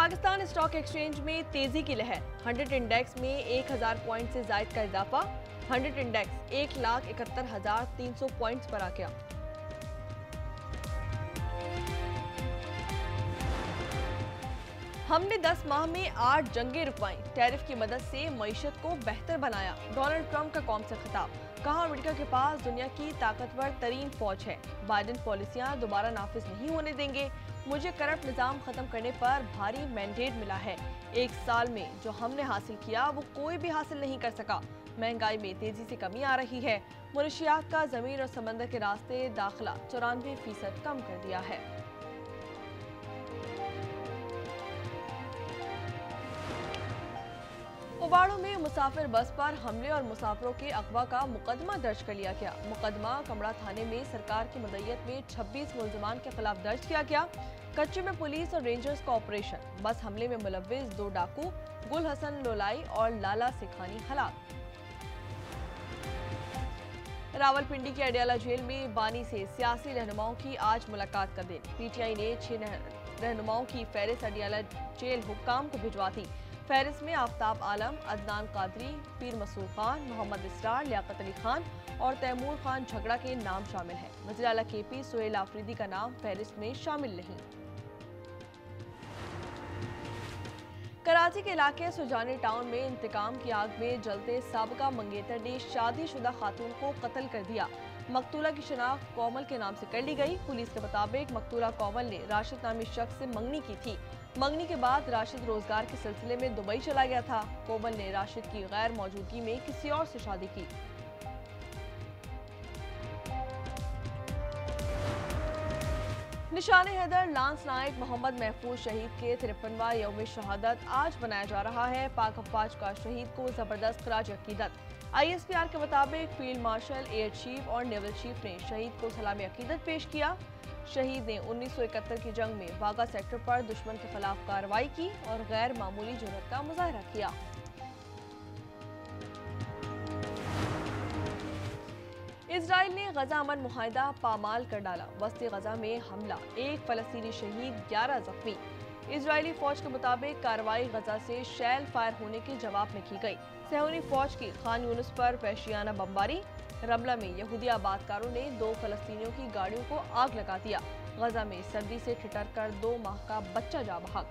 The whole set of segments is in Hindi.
पाकिस्तान स्टॉक एक्सचेंज में तेजी की लहर। 100 इंडेक्स में 1000 पॉइंट से जायद का इजाफा। 100 इंडेक्स 1,71,300 पॉइंट्स पर आ गया। हमने 10 माह में 8 जंगें रुकवाई। टैरिफ की मदद से मईशत को बेहतर बनाया। डोनाल्ड ट्रंप का कौम से खिताब। कहा, अमेरिका के पास दुनिया की ताकतवर तरीन फौज है। बाइडेन पॉलिसियां दोबारा नाफिज नहीं होने देंगे। मुझे करप्ट निजाम खत्म करने पर भारी मैंडेट मिला है। 1 साल में जो हमने हासिल किया वो कोई भी हासिल नहीं कर सका। महंगाई में तेजी से कमी आ रही है। मुनशियात का जमीन और समंदर के रास्ते दाखिला 94% कम कर दिया है। उबाड़ू में मुसाफिर बस पर हमले और मुसाफिरों के अगवा का मुकदमा दर्ज कर लिया गया। मुकदमा कमड़ा थाने में सरकार की मदईयत में 26 मुलजमान के खिलाफ दर्ज किया गया। कच्चे में पुलिस और रेंजर्स का ऑपरेशन। बस हमले में मुलव्विस 2 डाकू गुल हसन लोलाई और लाला सिखानी हलाक। रावलपिंडी के अडियाला जेल में बानी से सियासी रहनुमाओं की आज मुलाकात का दिन। पीटीआई ने 6 रहनुमाओं की फहरिस्त अडियाला जेल हुक्काम को भिजवा दी। फहरिस्त में आफ्ताब आलम, अदनान कादरी, पीर मसूद खान, मोहम्मद इसरार, लियाकत अली खान और तैमूर खान झगड़ा के नाम शामिल हैं। वज़ीर आला केपी सुहेल आफरीदी का नाम फहरिस्त में शामिल नहीं। कराची के इलाके सुजानी टाउन में इंतकाम की आग में जलते साबका मंगेतर ने शादीशुदा खातून को कत्ल कर दिया। मकतूला की शिनाख्त कोमल के नाम से कर ली गई। पुलिस के मुताबिक मकतूला कोमल ने राशिद नामी शख्स से मंगनी की थी। मंगनी के बाद राशिद रोजगार के सिलसिले में दुबई चला गया था। कोमल ने राशिद की गैर मौजूदगी में किसी और से शादी की। निशान हैदर लांस नायक मोहम्मद महफूज शहीद के 53वां यौम शहादत आज मनाया जा रहा है। पाक अफवाज का शहीद को जबरदस्त खराज अकीदत। ISPR के मुताबिक फील्ड मार्शल, एयर चीफ और नेवल चीफ ने शहीद को सलामी अकीदत पेश किया। शहीद ने 1971 की जंग में वागा सेक्टर पर दुश्मन के खिलाफ कार्रवाई की और गैर मामूली जुर्रत का मुजाहरा किया। इजराइल ने गजा अमन मुआहिदा पामाल कर डाला। वस्ती गजा में हमला, 1 फलस्तीनी शहीद, 11 जख्मी। इजरायली फौज के मुताबिक कार्रवाई गजा से शैल फायर होने के जवाब में की गई। सहूनी फौज की खान यूनुस पर वहशियाना बमबारी। रमला में यहूदी आबादकारों ने 2 फलस्तीनियों की गाड़ियों को आग लगा दिया। गजा में सर्दी से ठिठर कर 2 माह का बच्चा जा बहक।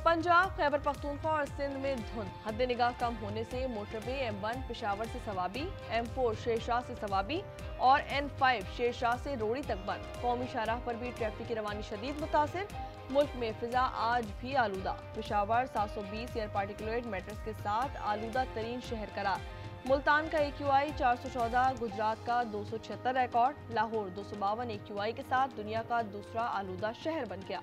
पंजाब, खैबर पख्तूनख्वा और सिंध में धुंध। हद निगाह कम होने से मोटरवे M1 पेशावर से सवाबी, M4 शेरशाह से सवाबी और N5 शेरशाह से रोड़ी तक बंद। कौमी शाहराह पर भी ट्रैफिक की रवानी शदीद मुतासिर। मुल्क में फिजा आज भी आलूदा। पेशावर 720 एयर पार्टिकुलेट मैटर्स के साथ आलूदा तरीन शहर करार। मुल्तान का AQI 414, गुजरात का 276 रिकॉर्ड। लाहौर 252 AQI के साथ दुनिया का दूसरा आलूदा शहर बन गया।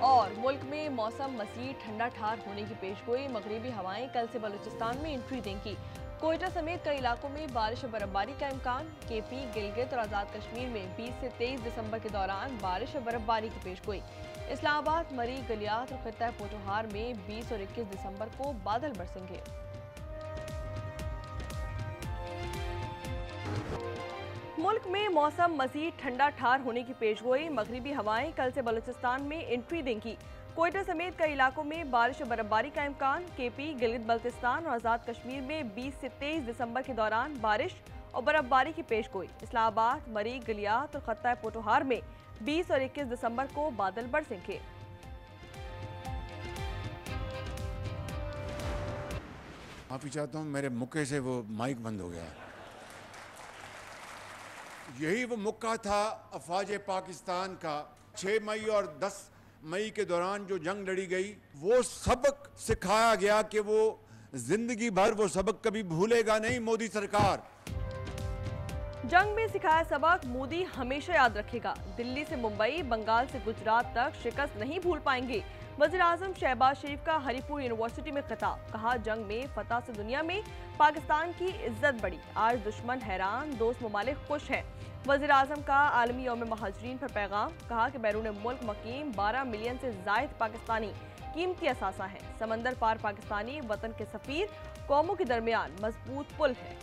और मुल्क में मौसम मज़ीद ठंडा ठार होने की पेशगोई। मगरिबी हवाएं कल से बलूचिस्तान में एंट्री देंगी। कोयटा समेत कई इलाकों में बारिश और बर्फबारी का इम्कान। KP, गिलगित और आज़ाद कश्मीर में 20 से 23 दिसंबर के दौरान बारिश और बर्फबारी की पेशगोई। इस्लामाबाद, मरी, गलियात और खित्ता पोठोहार में 20 और 21 दिसंबर को बादल बरसेंगे। मुल्क में मौसम मज़ीद ठंडा ठार होने की पेशगोई। मगरिबी हवाएं कल से बलूचिस्तान में एंट्री देंगी। कोयटा समेत कई इलाकों में बारिश और बर्फबारी का इम्कान। KP, गिलगित बल्तिस्तान और आज़ाद कश्मीर में 20 से 23 दिसंबर के दौरान बारिश और बर्फबारी की पेशगोई। इस्लामाबाद, मरी, गलियात और खत्ता पोठोहार में 20 और 21 दिसंबर को बादल बरसेंगे। माफी चाहता हूँ, मेरे मुक्के से वो माइक बंद हो गया। यही वो मुक्का था अफवाज पाकिस्तान का। 6 मई और 10 मई के दौरान जो जंग लड़ी गई, वो सबक सिखाया गया कि वो जिंदगी भर वो सबक कभी भूलेगा नहीं मोदी सरकार। जंग में सिखाया सबक मोदी हमेशा याद रखेगा। दिल्ली से मुंबई, बंगाल से गुजरात तक शिकस्त नहीं भूल पाएंगे। वज़ीर आज़म शहबाज शरीफ का हरिपुर यूनिवर्सिटी में खिताब। कहा, जंग में फतह से दुनिया में पाकिस्तान की इज्जत बढ़ी। आज दुश्मन हैरान, दोस्त ममालिक खुश हैं। वज़ीर आज़म का आलमी यौम महाजरीन पर पैगाम। कहा कि बैरून मुल्क मकीम 12 मिलियन से ज़ायद पाकिस्तानी कीमती असासा हैं। समंदर पार पाकिस्तानी वतन के सफ़ीर कौमों के दरमियान मजबूत पुल है।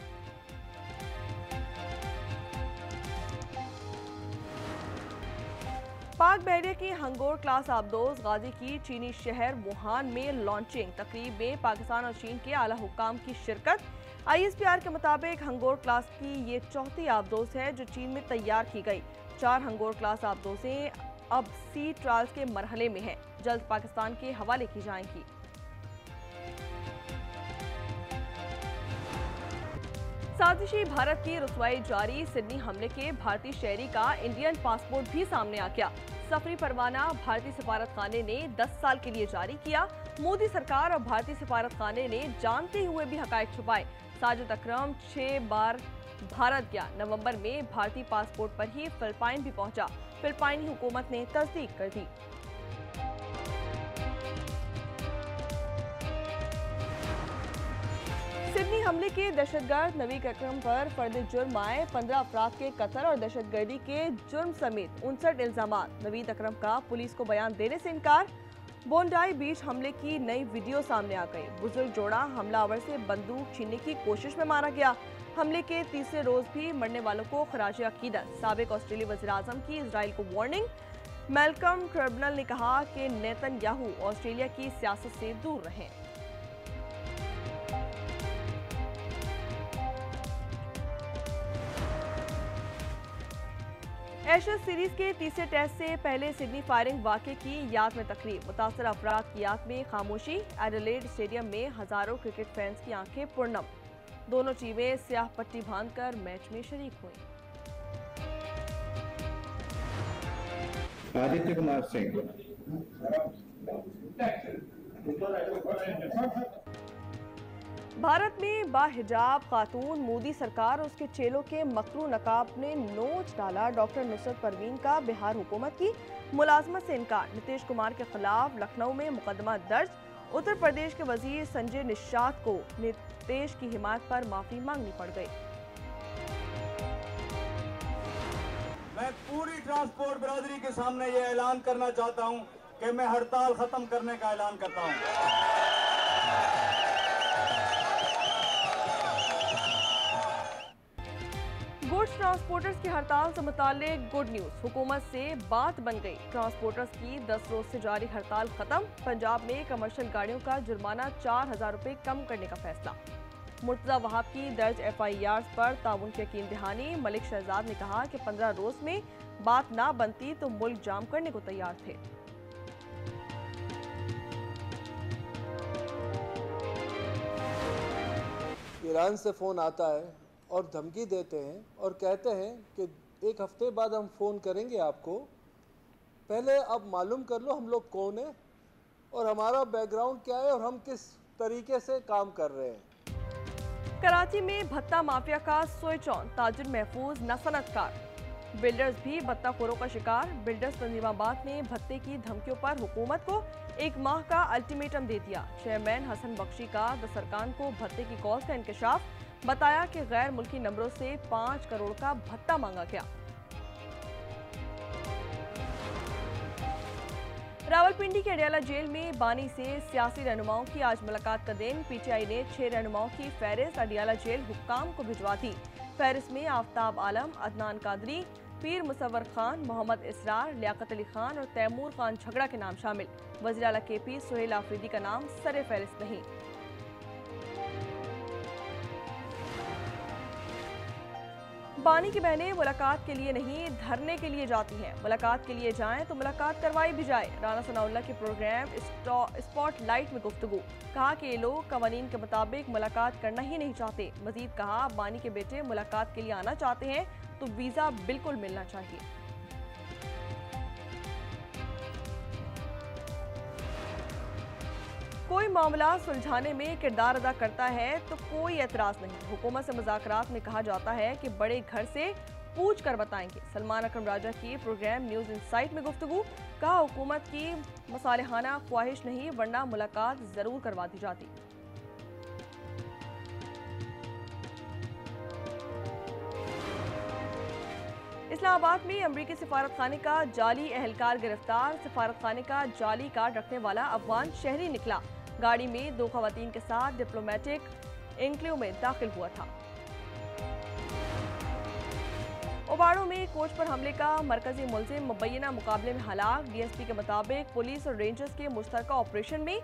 पाक बहरिया की हंगोर क्लास आबदोज गाजी की चीनी शहर वुहान में लॉन्चिंग तकरीब में पाकिस्तान और चीन के आला हुक्काम की शिरकत। ISPR के मुताबिक हंगोर क्लास की ये चौथी आबदोज है जो चीन में तैयार की गई। 4 हंगोर क्लास आबदोजें अब सी ट्रायल्स के मरहले में हैं, जल्द पाकिस्तान के हवाले की जाएंगी। साजिशी भारत की रुसवाई जारी, सिडनी हमले के भारतीय शहरी का इंडियन पासपोर्ट भी सामने आ गया। सफरी परवाना भारतीय सफारत खाने ने 10 साल के लिए जारी किया। मोदी सरकार और भारतीय सफारत खाने ने जानते हुए भी हकायक छुपाए। साजिद अकरम 6 बार भारत गया। नवंबर में भारतीय पासपोर्ट पर ही फिलिपाइन भी पहुंचा। फिलिपाइनी हुकूमत ने तस्दीक कर दी। सिडनी हमले के दहशतगर्द नवीद अकरम पर फर्द जुर्म आए। 15 अफराद के कत्ल और दहशतगर्दी के जुर्म समेत 59 इल्जामात। नवीद अकरम का पुलिस को बयान देने से इनकार। बोंडाई बीच हमले की नई वीडियो सामने आ गई। बुजुर्ग जोड़ा हमलावर से बंदूक छीनने की कोशिश में मारा गया। हमले के तीसरे रोज भी मरने वालों को खराजे अकीदत। साबिक ऑस्ट्रेलियाई वज़ीर-ए-आज़म की इजराइल को वार्निंग। मैल्कम टर्बनल ने कहा कि नेतन्याहू ऑस्ट्रेलिया की सियासत से दूर रहें। एशेज सीरीज के तीसरे टेस्ट से पहले सिडनी फायरिंग वाक़े की याद में तकरीब। मुतासर अफराद की याद में खामोशी। एडिलेड स्टेडियम में हजारों क्रिकेट फैंस की आंखें पुरनम। दोनों टीमें स्याह पट्टी बांधकर मैच में शरीक हुई। आदित्य कुमार सिंह। भारत में बाहिजाब खातून, मोदी सरकार और उसके चेलों के मकरू नकाब ने नोच डाला। डॉक्टर नुसरत परवीन का बिहार हुकूमत की मुलाजमत से इनकार। नीतीश कुमार के खिलाफ लखनऊ में मुकदमा दर्ज। उत्तर प्रदेश के वजीर संजय निषाद को नीतीश की हिमायत पर माफी मांगनी पड़ गई। मैं पूरी ट्रांसपोर्ट बिरादरी के सामने ये ऐलान करना चाहता हूं कि मैं हड़ताल खत्म करने का ऐलान करता हूं। गुड्स ट्रांसपोर्टर्स की हड़ताल से मुताल्लिक गुड न्यूज। हुकूमत से बात बन गई। ट्रांसपोर्टर्स की 10 रोज से जारी हड़ताल खत्म। पंजाब में कमर्शियल गाड़ियों का जुर्माना 4000 रुपए कम करने का फैसला। मुर्तजा वहाब की दर्ज FIRs पर ताउन की यकीन दहानी। मलिक शहजाद ने कहा कि 15 रोज में बात ना बनती तो मुल्क जाम करने को तैयार थे। ईरान से फ़ोन आता है और धमकी देते हैं और कहते हैं कि 1 हफ्ते बाद हम फ़ोन करेंगे आपको, पहले आप मालूम कर लो हम लोग कौन है और हमारा बैकग्राउंड क्या है और हम किस तरीके से काम कर रहे हैं। कराची में भत्ता माफिया का स्विच ऑन। ताजिर महफूज न सनतकार। बिल्डर्स भी भत्ताखोरों का शिकार। बिल्डर्स तंजीमाबाद ने भत्ते की धमकियों पर हुकूमत को 1 माह का अल्टीमेटम दे दिया। चेयरमैन हसन बख्शी का दस्तरखान को भत्ते की कॉल का इंकशाफ। बताया कि गैर मुल्की नंबरों से 5 करोड़ का भत्ता मांगा गया। रावलपिंडी के अडियाला जेल में बानी से सियासी रहनुमाओं की आज मुलाकात का दिन। PTI ने 6 रहनुमाओं की फहरिस्त अडियाला जेल हुक्काम को भिजवा दी। फहरिस्त में आफ्ताब आलम, अदनान कादरी, पीर मुसव्वर खान, मोहम्मद इसरार, लियाकत अली खान और तैमूर खान झगड़ा के नाम शामिल। वज़ीर आला KP सुहेल आफरीदी का नाम सरे फहरिस्त नहीं। बानी की बहनें मुलाकात के लिए नहीं धरने के लिए जाती हैं। मुलाकात के लिए जाएं तो मुलाकात करवाई भी जाए। राना सनाउल्लाह के प्रोग्राम स्पॉटलाइट में गुफ्तगू। कहा कि ये लोग कवानीन के मुताबिक मुलाकात करना ही नहीं चाहते। मजीद कहा बानी के बेटे मुलाकात के लिए आना चाहते हैं तो वीज़ा बिल्कुल मिलना चाहिए। कोई मामला सुलझाने में किरदार अदा करता है तो कोई एतराज़ नहीं। हुकूमत से मुज़ाकरात में कहा जाता है कि बड़े घर से पूछ कर बताएंगे। सलमान अकरम राजा की प्रोग्राम न्यूज़ इनसाइट में गुफ्तगू। कहा हुकूमत की मसालेहाना ख्वाहिश नहीं वरना मुलाकात ज़रूर करवा दी जाती। इस्लामाबाद में अमरीकी सिफारत खाने का जाली एहलकार गिरफ्तार। सिफारत खाने का जाली कार्ड रखने वाला अफगान शहरी निकला। गाड़ी में 2 खवातीन के साथ डिप्लोमेटिक एन्क्लेव में दाखिल हुआ था। ओबाड़ो में कोच पर हमले का मरकजी मुलजिम मुबैना मुकाबले में हलाक। डीएसपी के मुताबिक पुलिस और रेंजर्स के मुश्तरका ऑपरेशन में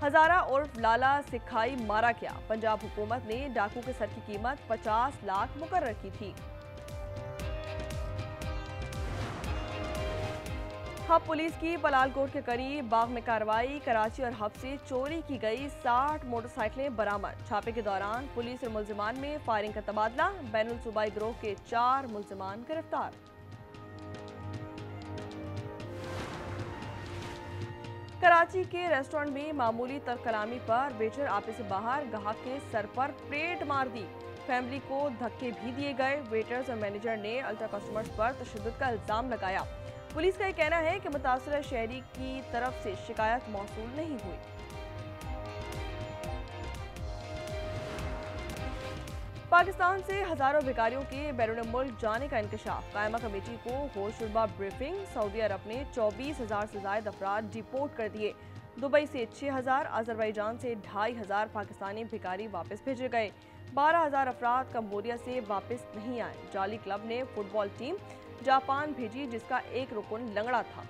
हजारा उर्फ लाला सिखाई मारा गया। पंजाब हुकूमत ने डाकू के सर की कीमत 50 लाख मुकर्रर की थी। हब पुलिस की पलालकोट के करीब बाग में कार्रवाई। कराची और हब से चोरी की गई 60 मोटरसाइकिलें बरामद। छापे के दौरान पुलिस और मुल्जिमान में फायरिंग का तबादला। बैनुल सूबाई गिरोह के 4 मुल्जिमान गिरफ्तार। कराची के रेस्टोरेंट में मामूली तरकलामी पर वेटर आपे से बाहर गाहक के सर पर प्लेट मार दी। फैमिली को धक्के भी दिए गए। वेटर्स और मैनेजर ने अल्ट्रा कस्टमर्स पर तशद्दुद का इल्जाम लगाया। पुलिस का यह कहना है कि मुतासरा शहरी की तरफ से शिकायत मौसूल नहीं हुई। पाकिस्तान से हजारों भिखारियों के बैरून मुल्क जाने का इंकशाफ। कायमा कमेटी को होशरुबा ब्रीफिंग। सऊदी अरब ने 24,000 से ज्यादा अफराद डिपोर्ट कर दिए। दुबई से 6,000, अजरबैजान से 2,500 पाकिस्तानी भिखारी वापस भेजे गए। 12,000 अफराद कंबोडिया से वापस नहीं आए। जाली क्लब ने फुटबॉल टीम जापान भेजी जिसका एक रुकन लंगड़ा था।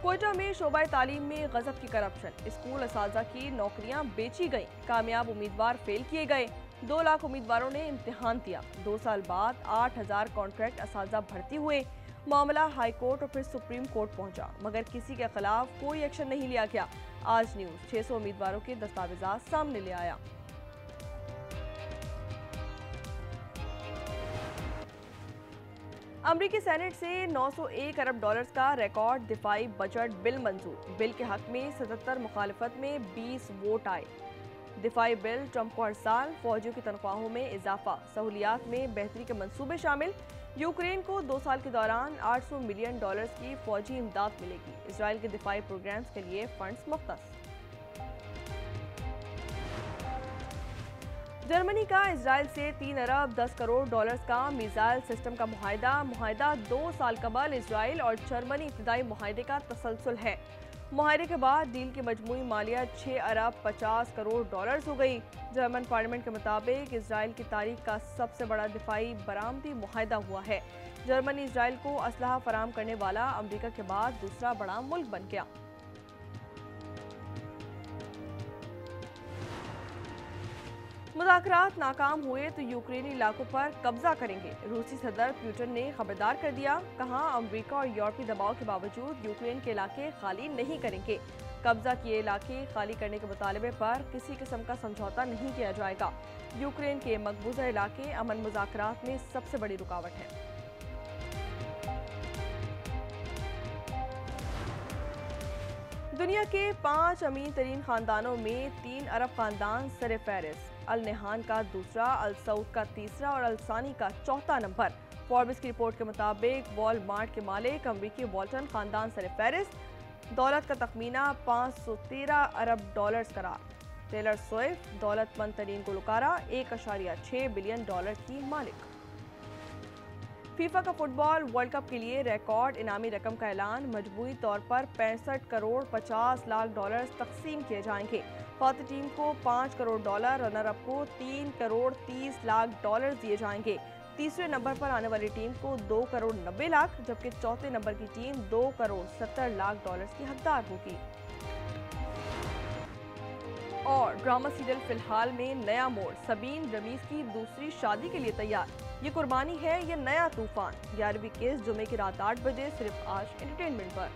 कोयटा में शोबाए तालीम में गजब की करप्शन। स्कूल असातिज़ा की नौकरियां बेची गईं। कामयाब उम्मीदवार फेल किए गए। 2 लाख उम्मीदवारों ने इम्तिहान दिया। 2 साल बाद 8,000 कॉन्ट्रैक्ट असातिज़ा भर्ती हुए। मामला हाई कोर्ट और फिर सुप्रीम कोर्ट पहुंचा मगर किसी के खिलाफ कोई एक्शन नहीं लिया गया। आज न्यूज़ 600 उम्मीदवारों के दस्तावेजात सामने ले आया। अमरीकी सेनेट से 901 अरब डॉलर्स का रिकॉर्ड दिफाई बजट बिल मंजूर। बिल के हक में 77 मुखालिफत में 20 वोट आए। दिफाई बिल ट्रंप को हर साल फौजियों की तनख्वाहों में इजाफा, सहूलियात में बेहतरी के मंसूबे शामिल। यूक्रेन को 2 साल के दौरान 800 मिलियन डॉलर्स की फौजी इमदाद मिलेगी। इसराइल के दिफाई प्रोग्राम्स के लिए फंड्स मुख्तस। जर्मनी का इजराइल से 3 अरब 10 करोड़ डॉलर्स का मिसाइल सिस्टम का मुआहिदा 2 साल कबल इजराइल और जर्मनी इब्तदाई मुआहिदे का तसलसल है। मुआहिदे के बाद डील की मजमूई मालियत 6 अरब 50 करोड़ डॉलर्स हो गई। जर्मन पार्लियामेंट के मुताबिक इजराइल की तारीख का सबसे बड़ा दिफाई बरामदी मुआहिदा हुआ है। जर्मनी इजराइल को असलहा फराम करने वाला अमरीका के बाद दूसरा बड़ा मुल्क बन गया। मुज़ाकरात नाकाम हुए तो यूक्रेनी इलाकों पर कब्जा करेंगे। रूसी सदर पुतिन ने खबरदार कर दिया। कहा अमेरिका और यूरोपीय दबाव के बावजूद यूक्रेन के इलाके खाली नहीं करेंगे। कब्जा किए इलाके खाली करने के मुतालबे पर किसी किस्म का समझौता नहीं किया जाएगा। यूक्रेन के मकबूजा इलाके अमन मुज़ाकरात में सबसे बड़ी रुकावट है। दुनिया के 5 अमीर तरीन खानदानों में 3 अरब खानदान सर फहरिस्त। अल नहान का दूसरा, अल सऊद का तीसरा और अल सानी का चौथा नंबर। फॉर्ब्स की रिपोर्ट के मुताबिक वॉलमार्ट के मालिक अमरीकी वॉल्टन खानदान सर फहरिस्त। दौलत का तखमीना 513 अरब डॉलर्स करार। टेलर स्विफ्ट दौलतमंद तरीन गुलकारा 1.6 बिलियन डॉलर की मालिक। फीफा का फुटबॉल वर्ल्ड कप के लिए रिकॉर्ड इनामी रकम का ऐलान। मजमूई तौर पर 65 करोड़ 50 लाख डॉलर्स तकसीम किए जाएंगे। फाती टीम को 5 करोड़ डॉलर, रनर अप को 3 करोड़ 30 लाख डॉलर दिए जाएंगे। तीसरे नंबर पर आने वाली टीम को 2 करोड़ 90 लाख, जबकि चौथे नंबर की टीम 2 करोड़ 70 लाख डॉलर्स की हकदार होगी। और ड्रामा सीरियल फिलहाल में नया मोड़। सबीन रमीज की दूसरी शादी के लिए तैयार। ये कुर्बानी है, ये नया तूफान। 11वीं केस जुमे की रात 8 बजे सिर्फ आज एंटरटेनमेंट पर।